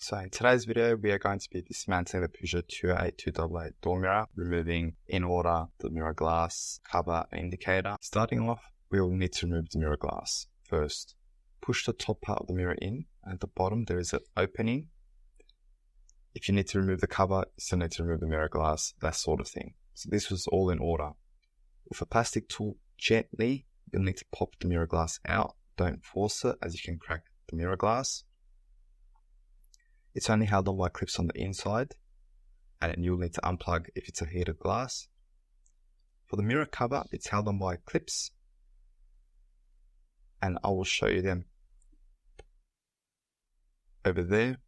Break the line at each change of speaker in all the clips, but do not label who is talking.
So in today's video, we are going to be dismantling the Peugeot 28288 door mirror, removing in order the mirror glass, cover, and indicator. Starting off, we will need to remove the mirror glass. First, push the top part of the mirror in, and at the bottom there is an opening. If you need to remove the cover, you still need to remove the mirror glass, that sort of thing. So this was all in order. With a plastic tool, gently, you'll need to pop the mirror glass out. Don't force it, as you can crack the mirror glass. It's only held on by clips on the inside, and you'll need to unplug if it's a heated glass. For the mirror cover, it's held on by clips, and I will show you them over there.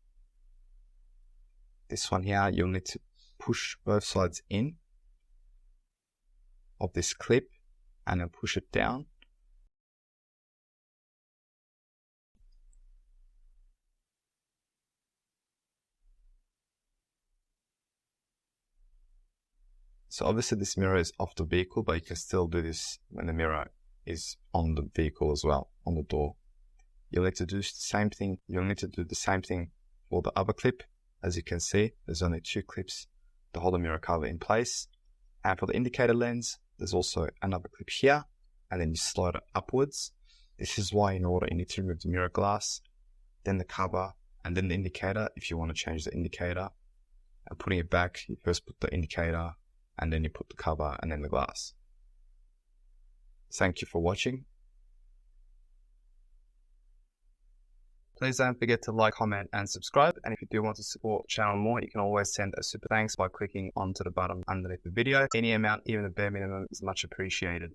This one here, you'll need to push both sides in of this clip and then push it down. So obviously this mirror is off the vehicle, but you can still do this when the mirror is on the vehicle as well, on the door. You'll need to do the same thing. You'll need to do the same thing for the other clip. As you can see, there's only 2 clips to hold the mirror cover in place. And for the indicator lens, there's also another clip here, and then you slide it upwards. This is why in order you need to remove the mirror glass, then the cover, and then the indicator if you want to change the indicator. And putting it back, you first put the indicator, and then you put the cover and then the glass. Thank you for watching. Please don't forget to like, comment and subscribe. And if you do want to support the channel more, you can always send a super thanks by clicking onto the button underneath the video. Any amount, even the bare minimum, is much appreciated.